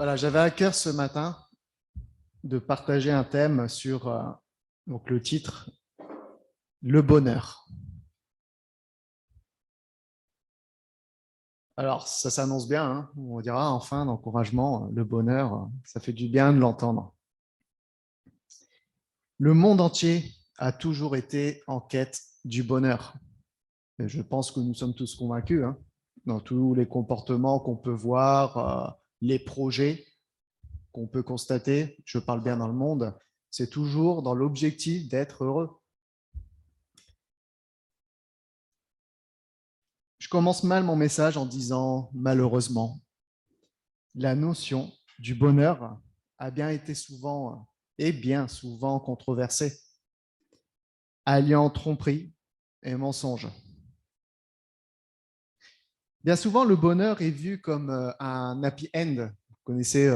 Voilà, j'avais à cœur ce matin de partager un thème sur donc le titre Le bonheur. Alors, ça s'annonce bien, hein, on dira enfin d'encouragement, le bonheur, ça fait du bien de l'entendre. Le monde entier a toujours été en quête du bonheur. Et je pense que nous sommes tous convaincus, hein, dans tous les comportements qu'on peut voir, les projets qu'on peut constater, je parle bien dans le monde, c'est toujours dans l'objectif d'être heureux. Je commence mal mon message en disant malheureusement. La notion du bonheur a bien été souvent et bien souvent controversée, alliant tromperie et mensonge. Bien souvent, le bonheur est vu comme un happy end. Vous connaissez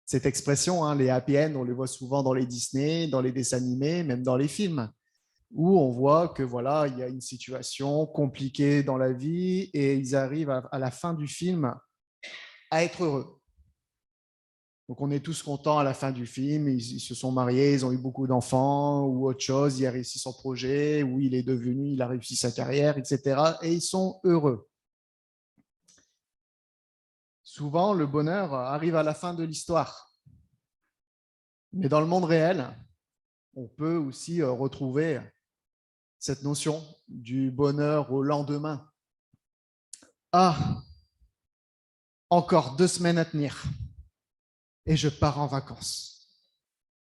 cette expression, hein, les happy end, on les voit souvent dans les Disney, dans les dessins animés, même dans les films, où on voit que voilà, il y a une situation compliquée dans la vie et ils arrivent à la fin du film à être heureux. Donc on est tous contents à la fin du film, ils se sont mariés, ils ont eu beaucoup d'enfants ou autre chose, il a réussi son projet, ou il est devenu, il a réussi sa carrière, etc. Et ils sont heureux. Souvent, le bonheur arrive à la fin de l'histoire. Mais dans le monde réel, on peut aussi retrouver cette notion du bonheur au lendemain. Ah, encore 2 semaines à tenir et je pars en vacances.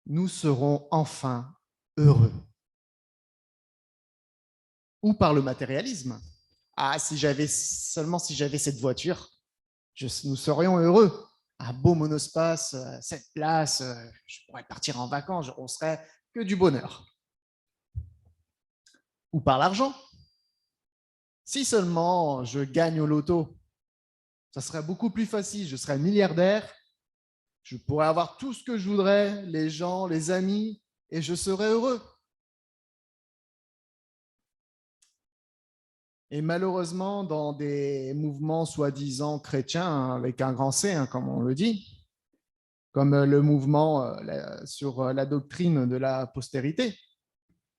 Nous serons enfin heureux. Ou par le matérialisme. Ah, si j'avais cette voiture, nous serions heureux. Un beau monospace, 7 places, je pourrais partir en vacances, on serait que du bonheur. Ou par l'argent. Si seulement je gagne au loto, ça serait beaucoup plus facile, je serais milliardaire, je pourrais avoir tout ce que je voudrais, les gens, les amis, et je serais heureux. Et malheureusement, dans des mouvements soi-disant chrétiens, hein, avec un grand C, hein, comme on le dit, comme le mouvement sur la doctrine de la postérité,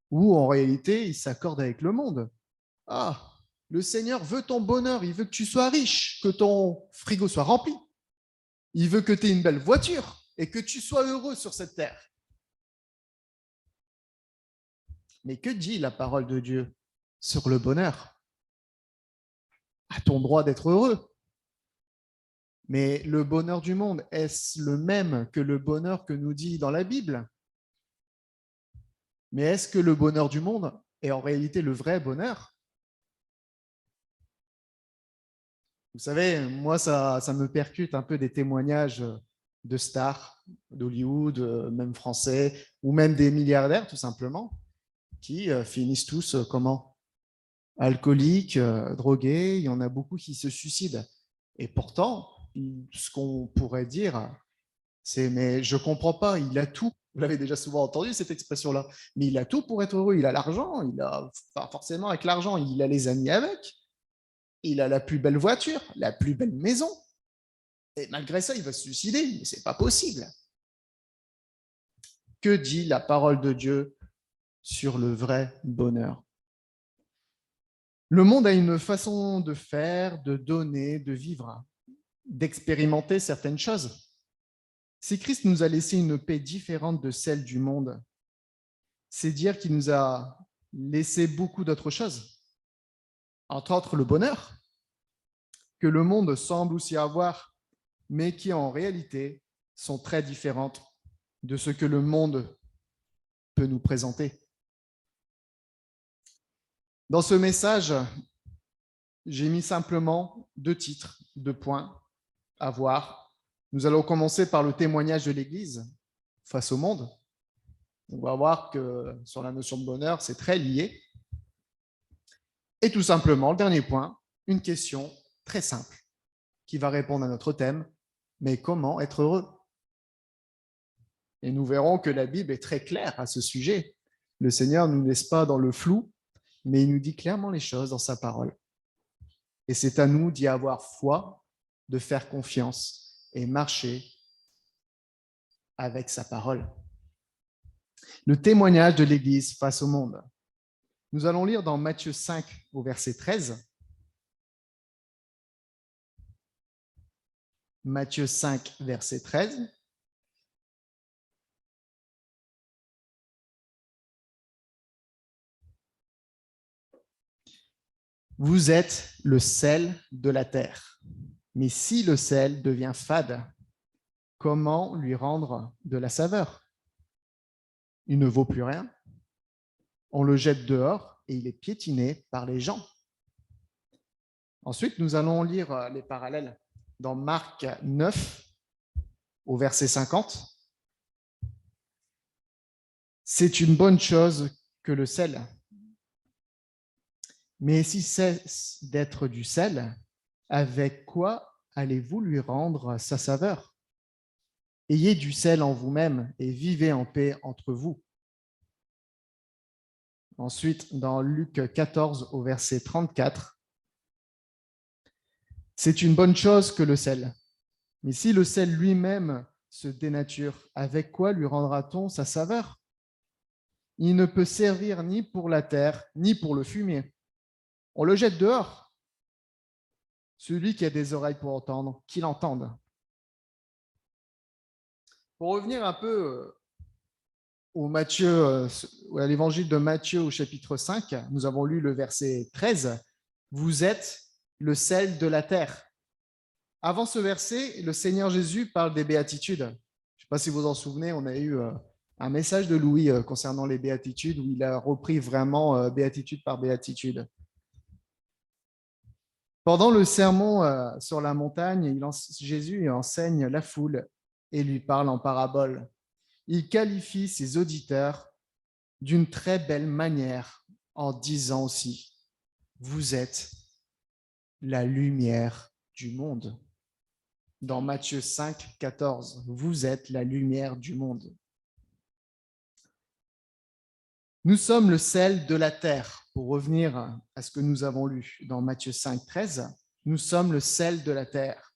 où en réalité, il s'accorde avec le monde. Ah, le Seigneur veut ton bonheur, il veut que tu sois riche, que ton frigo soit rempli, il veut que tu aies une belle voiture et que tu sois heureux sur cette terre. Mais que dit la parole de Dieu sur le bonheur? A-t-on droit d'être heureux? Mais le bonheur du monde, est-ce le même que le bonheur que nous dit dans la Bible? Mais est-ce que le bonheur du monde est en réalité le vrai bonheur? Vous savez, moi, ça me percute un peu des témoignages de stars d'Hollywood, même français, ou même des milliardaires, tout simplement, qui finissent tous comment? Alcooliques, drogués, il y en a beaucoup qui se suicident. Et pourtant, ce qu'on pourrait dire, c'est mais je comprends pas, il a tout. Vous l'avez déjà souvent entendu cette expression-là, mais il a tout pour être heureux. Il a l'argent, il a pas forcément avec l'argent, il a les amis avec, il a la plus belle voiture, la plus belle maison. Et malgré ça, il va se suicider, mais c'est pas possible. Que dit la parole de Dieu sur le vrai bonheur? Le monde a une façon de faire, de donner, de vivre, d'expérimenter certaines choses. Si Christ nous a laissé une paix différente de celle du monde, c'est dire qu'il nous a laissé beaucoup d'autres choses, entre autres le bonheur, que le monde semble aussi avoir, mais qui en réalité sont très différentes de ce que le monde peut nous présenter. Dans ce message, j'ai mis simplement 2 titres, 2 points à voir. Nous allons commencer par le témoignage de l'Église face au monde. On va voir que sur la notion de bonheur, c'est très lié. Et tout simplement, le dernier point, une question très simple qui va répondre à notre thème, mais comment être heureux? Et nous verrons que la Bible est très claire à ce sujet. Le Seigneur ne nous laisse pas dans le flou, mais il nous dit clairement les choses dans sa parole. Et c'est à nous d'y avoir foi, de faire confiance et marcher avec sa parole. Le témoignage de l'Église face au monde. Nous allons lire dans Matthieu 5 au verset 13. Matthieu 5, verset 13. Vous êtes le sel de la terre. Mais si le sel devient fade, comment lui rendre de la saveur? Il ne vaut plus rien. On le jette dehors et il est piétiné par les gens. Ensuite, nous allons lire les parallèles dans Marc 9 au verset 50. C'est une bonne chose que le sel. Mais s'il cesse d'être du sel, avec quoi allez-vous lui rendre sa saveur? Ayez du sel en vous-même et vivez en paix entre vous. Ensuite, dans Luc 14 au verset 34, c'est une bonne chose que le sel. Mais si le sel lui-même se dénature, avec quoi lui rendra-t-on sa saveur? Il ne peut servir ni pour la terre, ni pour le fumier. On le jette dehors. Celui qui a des oreilles pour entendre, qu'il entende. Pour revenir un peu à l'évangile de Matthieu au chapitre 5, nous avons lu le verset 13. Vous êtes le sel de la terre. Avant ce verset, le Seigneur Jésus parle des béatitudes. Je ne sais pas si vous vous en souvenez, on a eu un message de Louis concernant les béatitudes où il a repris vraiment béatitude par béatitude. Pendant le sermon sur la montagne, Jésus enseigne la foule et lui parle en parabole. Il qualifie ses auditeurs d'une très belle manière en disant aussi « Vous êtes la lumière du monde ». Dans Matthieu 5, 14, « Vous êtes la lumière du monde ». Nous sommes le sel de la terre. Pour revenir à ce que nous avons lu dans Matthieu 5, 13, nous sommes le sel de la terre.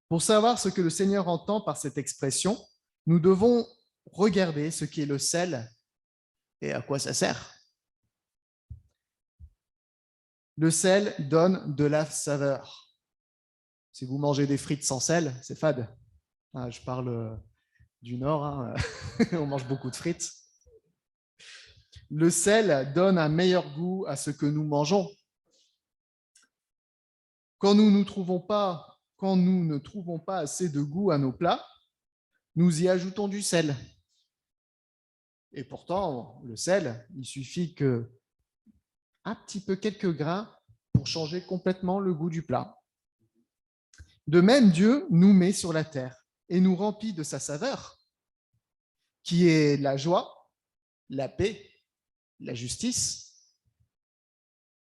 Pour savoir ce que le Seigneur entend par cette expression, nous devons regarder ce qu'est le sel et à quoi ça sert. Le sel donne de la saveur. Si vous mangez des frites sans sel, c'est fade. Je parle du Nord, hein. On mange beaucoup de frites. Le sel donne un meilleur goût à ce que nous mangeons. Quand nous ne trouvons pas assez de goût à nos plats, nous y ajoutons du sel. Et pourtant, le sel, il suffit que un petit peu quelques grains pour changer complètement le goût du plat. De même, Dieu nous met sur la terre et nous remplit de sa saveur, qui est la joie, la paix, la justice,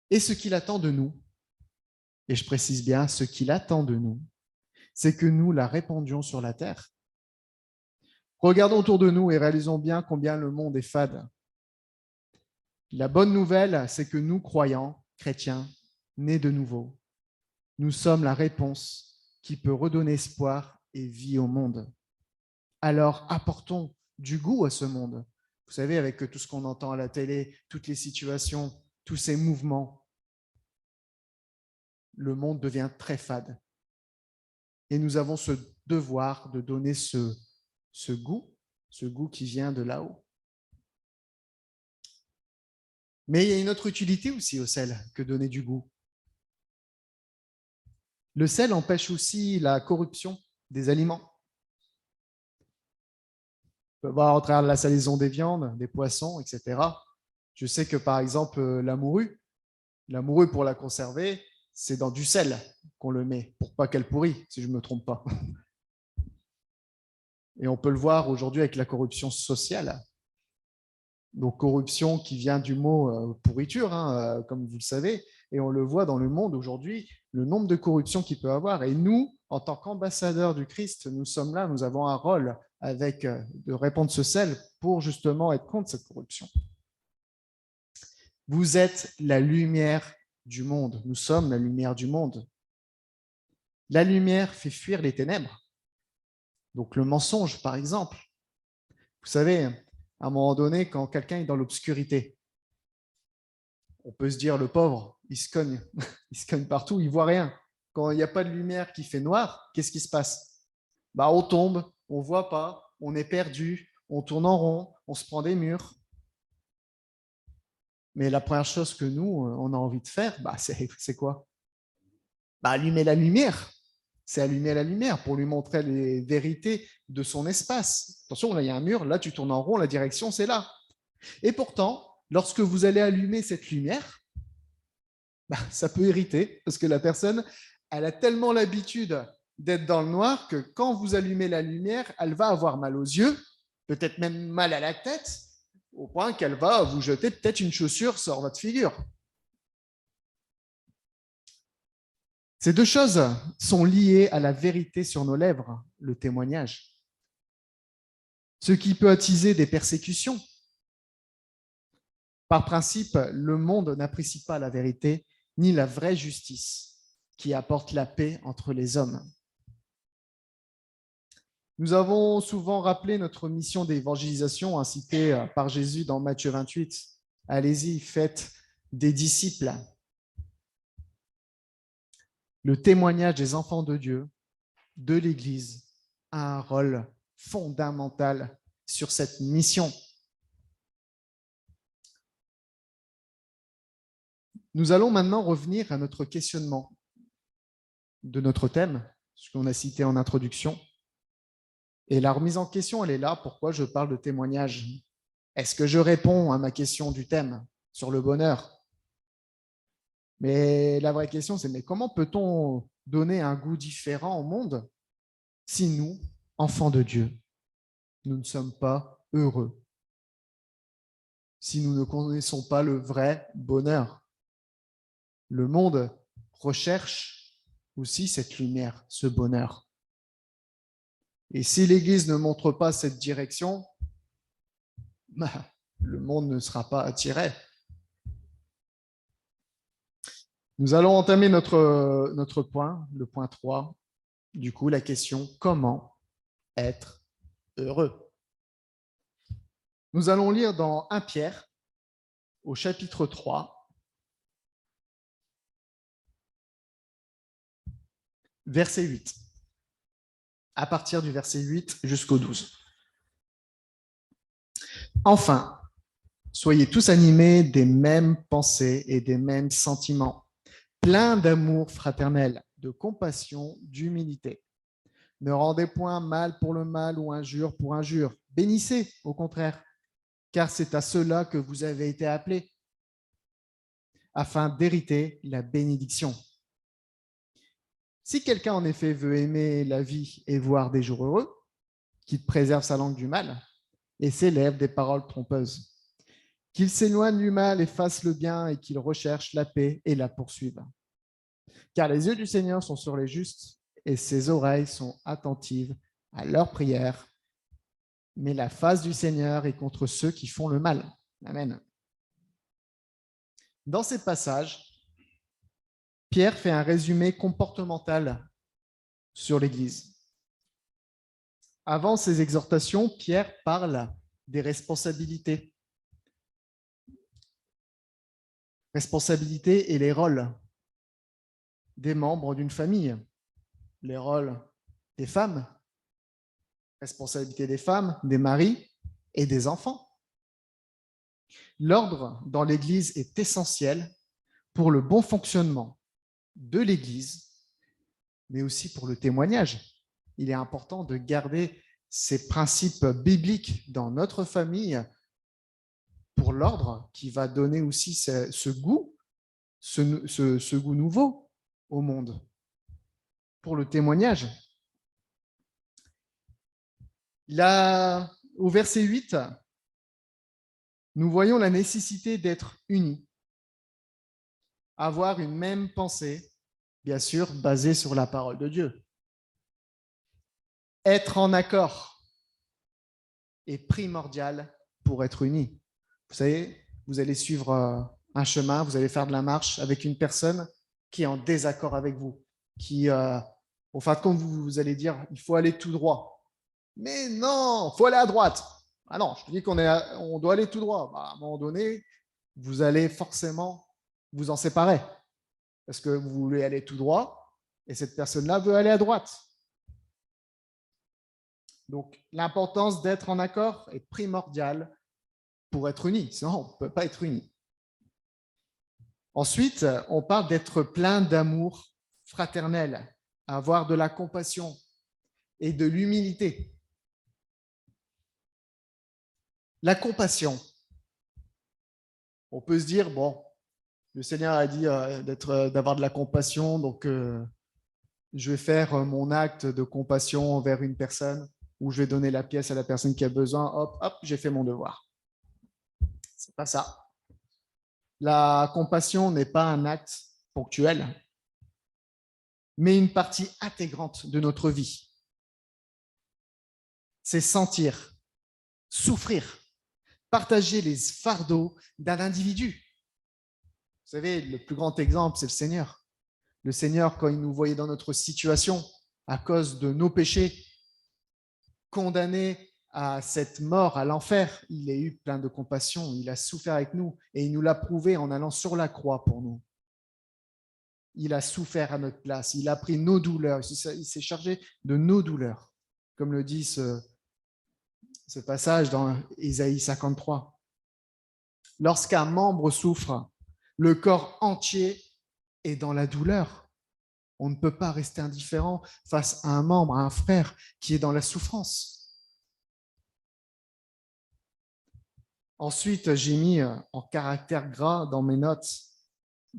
et ce qu'il attend de nous, et je précise bien, ce qu'il attend de nous, c'est que nous la répandions sur la terre. Regardons autour de nous et réalisons bien combien le monde est fade. La bonne nouvelle, c'est que nous, croyants, chrétiens, nés de nouveau, nous sommes la réponse qui peut redonner espoir et vie au monde. Alors, apportons du goût à ce monde. Vous savez, avec tout ce qu'on entend à la télé, toutes les situations, tous ces mouvements, le monde devient très fade. Et nous avons ce devoir de donner ce goût qui vient de là-haut. Mais il y a une autre utilité aussi au sel que donner du goût. Le sel empêche aussi la corruption des aliments. On peut voir au travers de la salaison des viandes, des poissons, etc. Je sais que par exemple, la morue pour la conserver, c'est dans du sel qu'on le met pour pas qu'elle pourrit, si je ne me trompe pas. Et on peut le voir aujourd'hui avec la corruption sociale. Donc corruption qui vient du mot pourriture, hein, comme vous le savez, et on le voit dans le monde aujourd'hui, le nombre de corruptions qu'il peut y avoir. Et nous, en tant qu'ambassadeurs du Christ, nous sommes là, nous avons un rôle de répandre ce sel pour justement être contre cette corruption. Vous êtes la lumière du monde, nous sommes la lumière du monde. La lumière fait fuir les ténèbres. Donc le mensonge, par exemple. Vous savez, à un moment donné, quand quelqu'un est dans l'obscurité, on peut se dire, le pauvre, il se cogne. Il se cogne partout, il ne voit rien. Quand il n'y a pas de lumière qui fait noir, qu'est-ce qui se passe? On tombe, on ne voit pas, on est perdu, on tourne en rond, on se prend des murs. Mais la première chose que nous, on a envie de faire, c'est quoi? Allumer la lumière. C'est allumer la lumière pour lui montrer les vérités de son espace. Attention, là, il y a un mur, là, tu tournes en rond, la direction, c'est là. Et pourtant, lorsque vous allez allumer cette lumière, ça peut irriter, parce que la personne, elle a tellement l'habitude d'être dans le noir que quand vous allumez la lumière, elle va avoir mal aux yeux, peut-être même mal à la tête, au point qu'elle va vous jeter peut-être une chaussure sur votre figure. Ces deux choses sont liées à la vérité sur nos lèvres, le témoignage. Ce qui peut attiser des persécutions. Par principe, le monde n'apprécie pas la vérité ni la vraie justice qui apporte la paix entre les hommes. Nous avons souvent rappelé notre mission d'évangélisation incitée par Jésus dans Matthieu 28. Allez-y, faites des disciples. Le témoignage des enfants de Dieu, de l'Église, a un rôle fondamental sur cette mission. Nous allons maintenant revenir à notre questionnement de notre thème, ce qu'on a cité en introduction. Et la remise en question, elle est là. Pourquoi je parle de témoignage? Est-ce que je réponds à ma question du thème sur le bonheur? Mais la vraie question, c'est comment peut-on donner un goût différent au monde si nous, enfants de Dieu, nous ne sommes pas heureux? Si nous ne connaissons pas le vrai bonheur? Le monde recherche aussi cette lumière, ce bonheur. Et si l'Église ne montre pas cette direction, le monde ne sera pas attiré. Nous allons entamer notre point, le point 3. Du coup, la question, comment être heureux? Nous allons lire dans 1 Pierre, au chapitre 3, verset 8. À partir du verset 8 jusqu'au 12. Enfin, soyez tous animés des mêmes pensées et des mêmes sentiments, pleins d'amour fraternel, de compassion, d'humilité. Ne rendez point mal pour le mal ou injure pour injure. Bénissez, au contraire, car c'est à cela que vous avez été appelés, afin d'hériter la bénédiction. Si quelqu'un en effet veut aimer la vie et voir des jours heureux, qu'il préserve sa langue du mal et s'élève des paroles trompeuses, qu'il s'éloigne du mal et fasse le bien et qu'il recherche la paix et la poursuive. Car les yeux du Seigneur sont sur les justes et ses oreilles sont attentives à leurs prières, mais la face du Seigneur est contre ceux qui font le mal. Amen. Dans ces passages, Pierre fait un résumé comportemental sur l'Église. Avant ces exhortations, Pierre parle des responsabilités. Responsabilités et les rôles des membres d'une famille. Les rôles des femmes, responsabilité des femmes, des maris et des enfants. L'ordre dans l'Église est essentiel pour le bon fonctionnement de l'Église, mais aussi pour le témoignage. Il est important de garder ces principes bibliques dans notre famille pour l'ordre qui va donner aussi ce goût nouveau au monde, pour le témoignage. Là, au verset 8, nous voyons la nécessité d'être unis, avoir une même pensée, bien sûr, basée sur la parole de Dieu. Être en accord est primordial pour être unis. Vous savez, vous allez suivre un chemin, vous allez faire de la marche avec une personne qui est en désaccord avec vous, qui Au fin de compte, vous allez dire, il faut aller tout droit. Mais non, il faut aller à droite. Ah non, je te dis on doit aller tout droit. Bah, à un moment donné, vous allez forcément vous en séparer. Parce que vous voulez aller tout droit et cette personne-là veut aller à droite. Donc, l'importance d'être en accord est primordiale pour être unis. Sinon, on ne peut pas être unis. Ensuite, on parle d'être plein d'amour fraternel, avoir de la compassion et de l'humilité. La compassion, on peut se dire, bon, le Seigneur a dit d'avoir de la compassion, donc je vais faire mon acte de compassion envers une personne ou je vais donner la pièce à la personne qui a besoin, hop, hop, j'ai fait mon devoir. C'est pas ça. La compassion n'est pas un acte ponctuel, mais une partie intégrante de notre vie. C'est sentir, souffrir, partager les fardeaux d'un individu. Vous savez, le plus grand exemple, c'est le Seigneur. Le Seigneur, quand il nous voyait dans notre situation, à cause de nos péchés, condamné à cette mort, à l'enfer, il a eu plein de compassion, il a souffert avec nous et il nous l'a prouvé en allant sur la croix pour nous. Il a souffert à notre place, il a pris nos douleurs, il s'est chargé de nos douleurs, comme le dit ce passage dans Ésaïe 53. Lorsqu'un membre souffre, le corps entier est dans la douleur. On ne peut pas rester indifférent face à un membre, à un frère qui est dans la souffrance. Ensuite, j'ai mis en caractère gras dans mes notes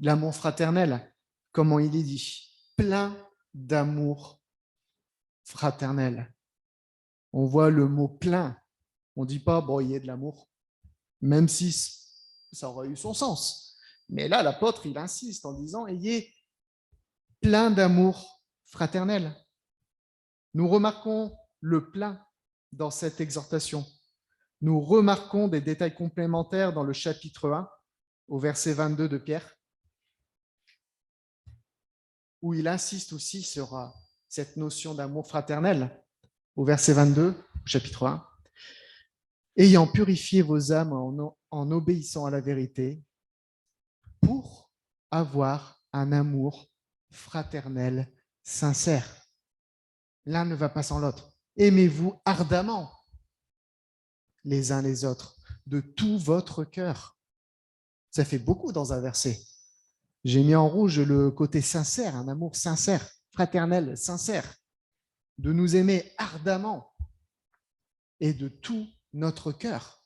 l'amour fraternel, comment il est dit, plein d'amour fraternel. On voit le mot plein, on ne dit pas bon, il y a de l'amour, même si ça aurait eu son sens. Mais là, l'apôtre, il insiste en disant ayez plein d'amour fraternel. Nous remarquons le plein dans cette exhortation. Nous remarquons des détails complémentaires dans le chapitre 1, au verset 22 de Pierre, où il insiste aussi sur cette notion d'amour fraternel, au verset 22, chapitre 1. Ayant purifié vos âmes en obéissant à la vérité, pour avoir un amour fraternel sincère. L'un ne va pas sans l'autre. Aimez-vous ardemment les uns les autres, de tout votre cœur. Ça fait beaucoup dans un verset. J'ai mis en rouge le côté sincère, un amour sincère, fraternel, sincère, de nous aimer ardemment et de tout notre cœur.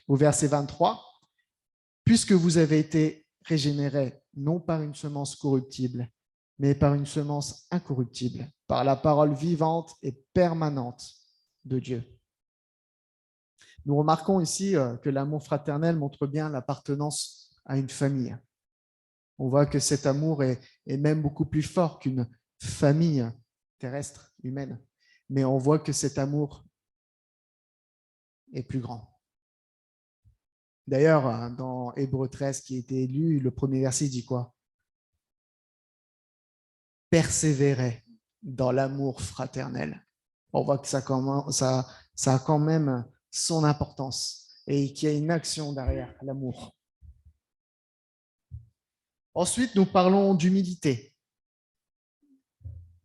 Au verset 23, puisque vous avez été régénérés, non par une semence corruptible, mais par une semence incorruptible, par la parole vivante et permanente de Dieu. Nous remarquons ici que l'amour fraternel montre bien l'appartenance à une famille. On voit que cet amour est même beaucoup plus fort qu'une famille terrestre, humaine. Mais on voit que cet amour est plus grand. D'ailleurs, dans Hébreux 13 qui a été lu, le premier verset dit quoi? Persévérer dans l'amour fraternel. On voit que ça a quand même son importance et qu'il y a une action derrière l'amour. Ensuite, nous parlons d'humilité.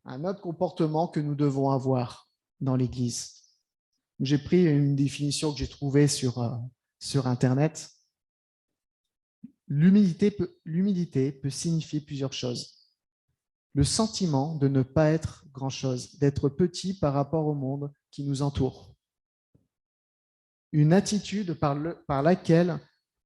Un autre comportement que nous devons avoir dans l'Église. J'ai pris une définition que j'ai trouvée sur Internet. L'humilité peut signifier plusieurs choses. Le sentiment de ne pas être grand-chose, d'être petit par rapport au monde qui nous entoure. Une attitude par laquelle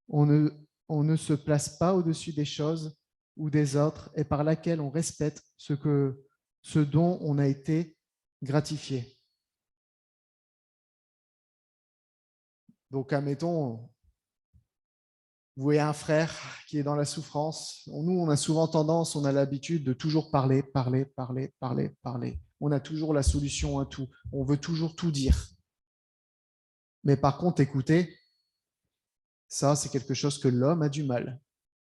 on ne se place pas au-dessus des choses ou des autres et par laquelle on respecte ce dont on a été gratifié. Donc, admettons, vous voyez un frère qui est dans la souffrance. Nous, on a souvent tendance, on a l'habitude de toujours parler. On a toujours la solution à tout. On veut toujours tout dire. Mais par contre, écouter, ça, c'est quelque chose que l'homme a du mal.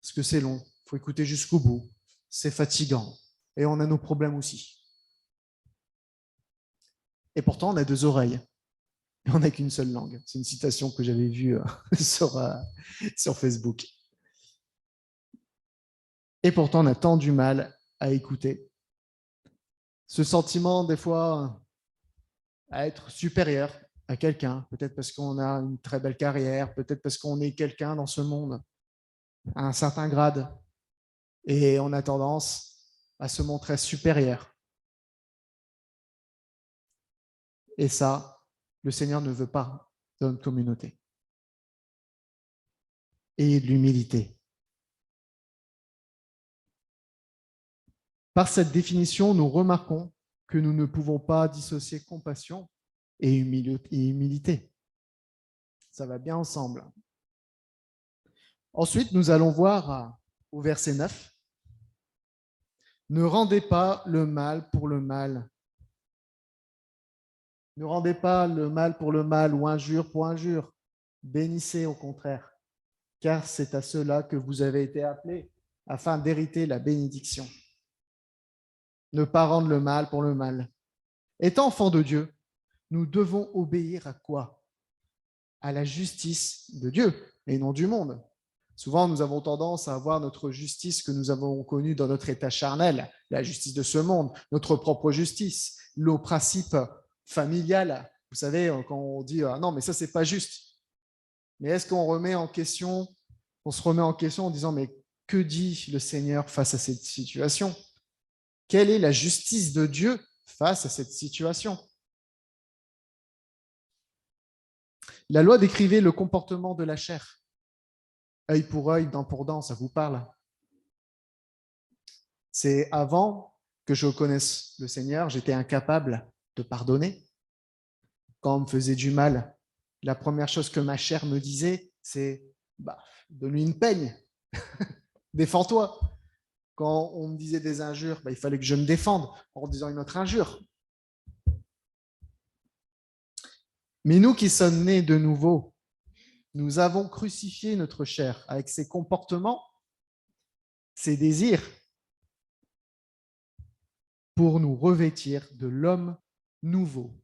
Parce que c'est long. Il faut écouter jusqu'au bout. C'est fatigant. et on a nos problèmes aussi. Et pourtant, on a 2 oreilles et on n'a qu'une seule langue. C'est une citation que j'avais vue sur Facebook. Et pourtant, on a tant du mal à écouter. Ce sentiment, des fois, à être supérieur à quelqu'un, peut-être parce qu'on a une très belle carrière, peut-être parce qu'on est quelqu'un dans ce monde, à un certain grade, et on a tendance à se montrer supérieur. Et ça, le Seigneur ne veut pas dans notre communauté. Et de l'humilité. Par cette définition, nous remarquons que nous ne pouvons pas dissocier compassion et humilité. Ça va bien ensemble. Ensuite, nous allons voir au verset 9. Ne rendez pas le mal pour le mal. Ne rendez pas le mal pour le mal ou injure pour injure. Bénissez au contraire, car c'est à cela que vous avez été appelés, afin d'hériter la bénédiction. Ne pas rendre le mal pour le mal. Étant enfants de Dieu, nous devons obéir à quoi? À la justice de Dieu et non du monde. Souvent, nous avons tendance à avoir notre justice que nous avons connue dans notre état charnel, la justice de ce monde, notre propre justice, nos principes familiales. Vous savez, quand on dit « Ah non, mais ça, c'est pas juste ». Mais est-ce qu'on remet en question, on se remet en question en disant « Mais que dit le Seigneur face à cette situation? Quelle est la justice de Dieu face à cette situation ?» La loi décrivait le comportement de la chair. Œil pour œil, dent pour dent, ça vous parle? C'est avant que je connaisse le Seigneur, j'étais incapable de pardonner. Quand on me faisait du mal, la première chose que ma chair me disait, c'est donne-lui une peigne, défends-toi. Quand on me disait des injures, il fallait que je me défende en disant une autre injure. Mais nous qui sommes nés de nouveau, nous avons crucifié notre chair avec ses comportements, ses désirs, pour nous revêtir de l'homme nouveau.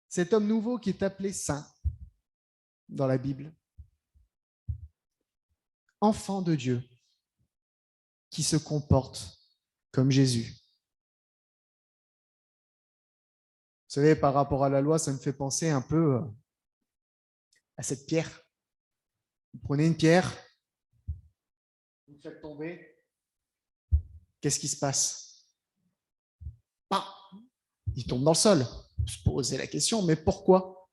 Cet homme nouveau qui est appelé saint dans la Bible, enfant de Dieu, qui se comporte comme Jésus. Vous savez, par rapport à la loi, ça me fait penser un peu à cette pierre. Vous prenez une pierre, vous le faites tomber, qu'est-ce qui se passe? Il tombe dans le sol. On se poser la question, mais pourquoi?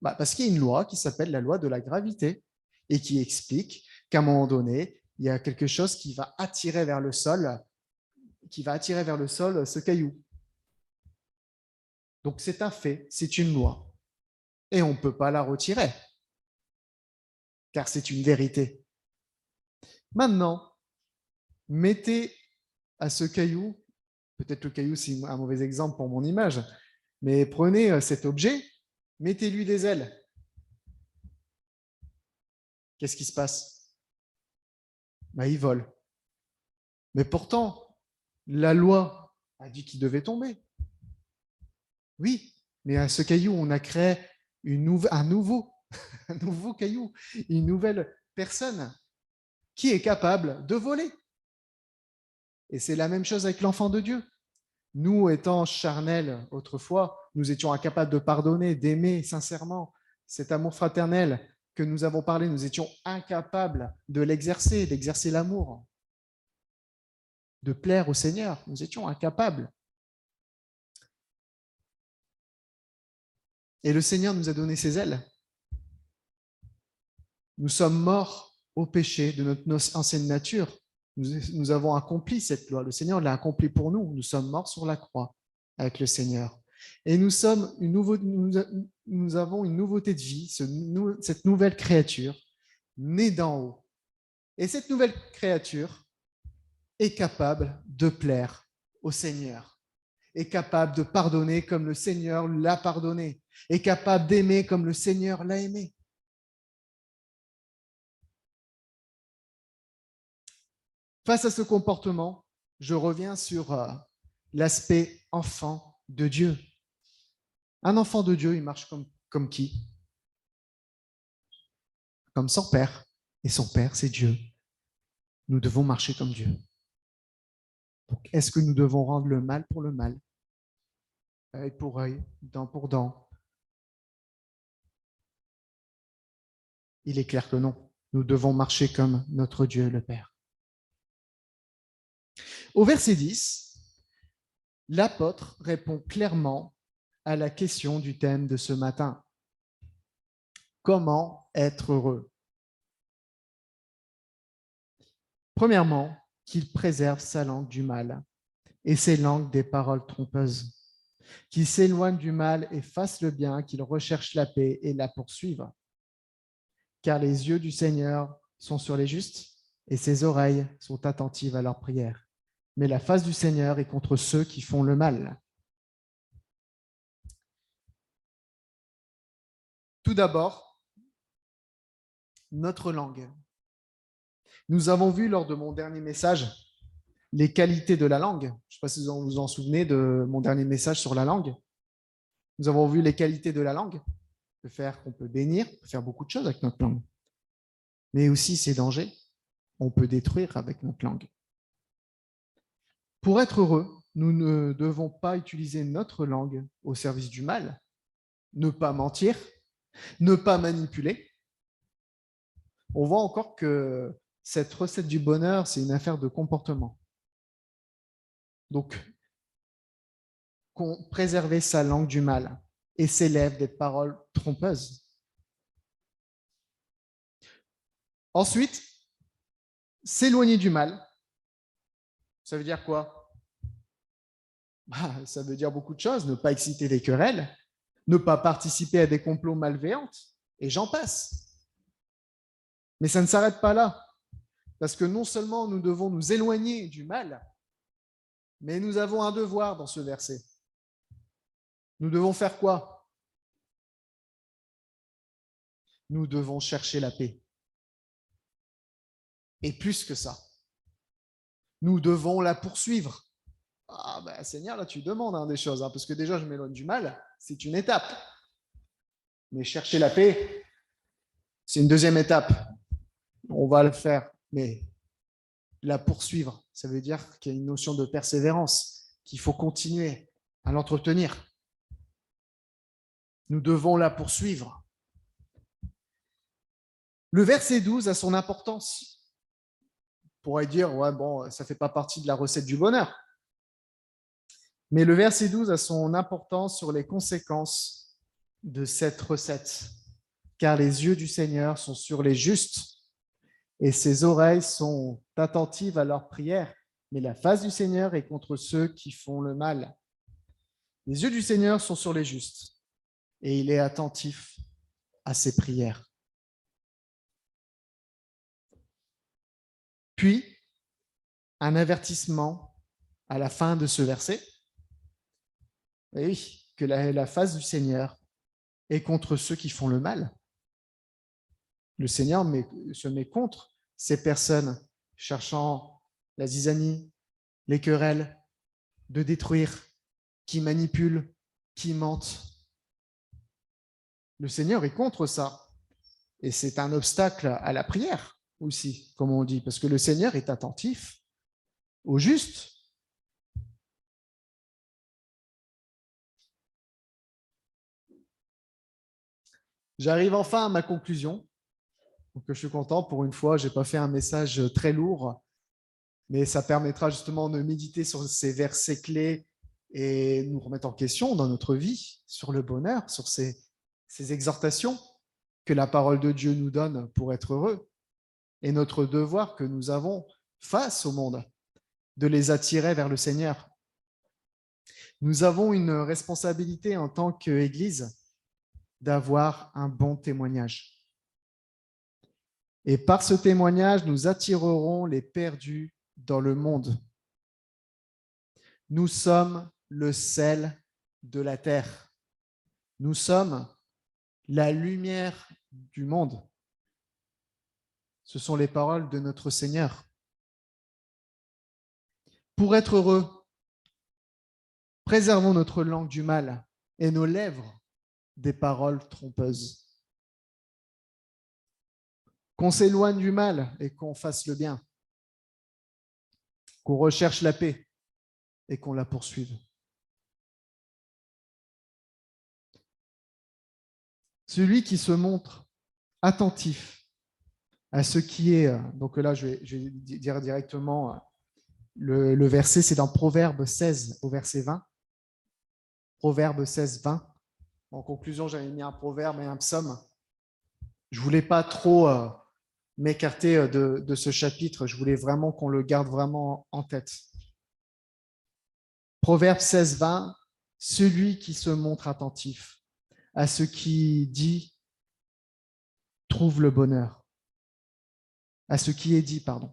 Parce qu'il y a une loi qui s'appelle la loi de la gravité et qui explique qu'à un moment donné, il y a quelque chose qui va attirer vers le sol, ce caillou. Donc c'est un fait, c'est une loi. Et on ne peut pas la retirer, car c'est une vérité. Maintenant, mettez à ce caillou, peut-être le caillou c'est un mauvais exemple pour mon image, mais prenez cet objet, mettez-lui des ailes. Qu'est-ce qui se passe? Il vole. Mais pourtant, la loi a dit qu'il devait tomber. Oui, mais à ce caillou, on a créé un nouveau caillou, une nouvelle personne qui est capable de voler. Et c'est la même chose avec l'enfant de Dieu. Nous, étant charnels autrefois, nous étions incapables de pardonner, d'aimer sincèrement. Cet amour fraternel que nous avons parlé, nous étions incapables de l'exercer, d'exercer l'amour, de plaire au Seigneur. Nous étions incapables. Et le Seigneur nous a donné ses ailes. Nous sommes morts au péché de notre ancienne nature. Nous avons accompli cette loi. Le Seigneur l'a accompli pour nous. Nous sommes morts sur la croix avec le Seigneur. Et nous avons une nouveauté de vie, cette nouvelle créature née d'en haut. Et cette nouvelle créature est capable de plaire au Seigneur, est capable de pardonner comme le Seigneur l'a pardonné, est capable d'aimer comme le Seigneur l'a aimé. Face à ce comportement, je reviens sur l'aspect enfant de Dieu. Un enfant de Dieu, il marche comme qui? Comme son Père. Et son Père, c'est Dieu. Nous devons marcher comme Dieu. Donc, est-ce que nous devons rendre le mal pour le mal? Œil pour œil, dent pour dent? Il est clair que non. Nous devons marcher comme notre Dieu, le Père. Au verset 10, l'apôtre répond clairement à la question du thème de ce matin. Comment être heureux? Premièrement, qu'il préserve sa langue du mal et ses langues des paroles trompeuses, qu'il s'éloigne du mal et fasse le bien, qu'il recherche la paix et la poursuive. Car les yeux du Seigneur sont sur les justes et ses oreilles sont attentives à leurs prières. Mais la face du Seigneur est contre ceux qui font le mal. Tout d'abord, notre langue. Nous avons vu lors de mon dernier message les qualités de la langue. Je ne sais pas si vous vous en souvenez de mon dernier message sur la langue. Nous avons vu les qualités de la langue. On peut bénir, on peut faire beaucoup de choses avec notre langue. Mais aussi ses dangers. On peut détruire avec notre langue. Pour être heureux, nous ne devons pas utiliser notre langue au service du mal, ne pas mentir, ne pas manipuler. On voit encore que cette recette du bonheur, c'est une affaire de comportement. Donc, préserver sa langue du mal et ses lèvres des paroles trompeuses. Ensuite, s'éloigner du mal. Ça veut dire quoi? Ça veut dire beaucoup de choses. Ne pas exciter des querelles, ne pas participer à des complots malveillants, et j'en passe. Mais ça ne s'arrête pas là. Parce que non seulement nous devons nous éloigner du mal, mais nous avons un devoir dans ce verset. Nous devons faire quoi? Nous devons chercher la paix. Et plus que ça, nous devons la poursuivre. Ah ben Seigneur, là tu demandes des choses, parce que déjà je m'éloigne du mal, c'est une étape. Mais chercher la paix, c'est une deuxième étape. On va le faire, mais la poursuivre, ça veut dire qu'il y a une notion de persévérance, qu'il faut continuer à l'entretenir. Nous devons la poursuivre. Le verset 12 a son importance. On pourrait dire, ouais, bon, ça ne fait pas partie de la recette du bonheur. Mais le verset 12 a son importance sur les conséquences de cette recette. Car les yeux du Seigneur sont sur les justes et ses oreilles sont attentives à leurs prières. Mais la face du Seigneur est contre ceux qui font le mal. Les yeux du Seigneur sont sur les justes et il est attentif à ses prières. Puis, un avertissement à la fin de ce verset. Et oui, que la face du Seigneur est contre ceux qui font le mal. Le Seigneur se met contre ces personnes cherchant la zizanie, les querelles, de détruire, qui manipulent, qui mentent. Le Seigneur est contre ça. Et c'est un obstacle à la prière aussi, comme on dit, parce que le Seigneur est attentif aux justes. J'arrive enfin à ma conclusion. Donc, je suis content. Pour une fois, je n'ai pas fait un message très lourd, mais ça permettra justement de méditer sur ces versets clés et nous remettre en question dans notre vie, sur le bonheur, sur ces exhortations que la parole de Dieu nous donne pour être heureux et notre devoir que nous avons face au monde, de les attirer vers le Seigneur. Nous avons une responsabilité en tant qu'Église d'avoir un bon témoignage. Et par ce témoignage, nous attirerons les perdus dans le monde. Nous sommes le sel de la terre. Nous sommes la lumière du monde. Ce sont les paroles de notre Seigneur. Pour être heureux, préservons notre langue du mal et nos lèvres des paroles trompeuses. Qu'on s'éloigne du mal et qu'on fasse le bien. Qu'on recherche la paix et qu'on la poursuive. Celui qui se montre attentif à ce qui est, donc là je vais dire directement le verset, c'est dans Proverbe 16 au verset 20. Proverbe 16, 20. En conclusion, j'avais mis un proverbe et un psaume. Je ne voulais pas trop m'écarter de ce chapitre, je voulais vraiment qu'on le garde vraiment en tête. Proverbe 16, 20, celui qui se montre attentif à ce qui dit trouve le bonheur. À ce qui est dit, pardon.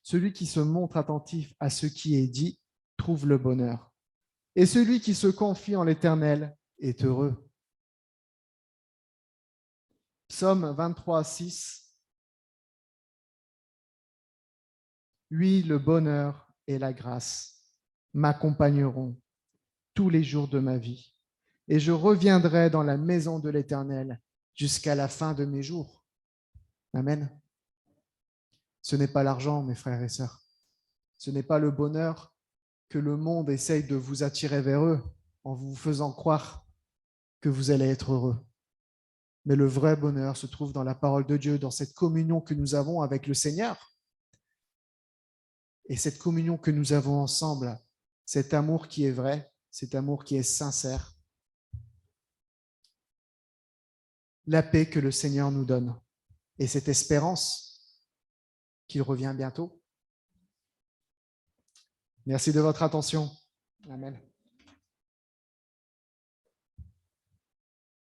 Celui qui se montre attentif à ce qui est dit trouve le bonheur. Et celui qui se confie en l'Éternel est heureux. Psaume 23, 6. Oui, le bonheur et la grâce m'accompagneront tous les jours de ma vie, et je reviendrai dans la maison de l'Éternel jusqu'à la fin de mes jours. Amen. Ce n'est pas l'argent, mes frères et sœurs. Ce n'est pas le bonheur que le monde essaye de vous attirer vers eux en vous faisant croire que vous allez être heureux. Mais le vrai bonheur se trouve dans la parole de Dieu, dans cette communion que nous avons avec le Seigneur. Et cette communion que nous avons ensemble, cet amour qui est vrai, cet amour qui est sincère, la paix que le Seigneur nous donne et cette espérance qu'il revient bientôt. Merci de votre attention. Amen.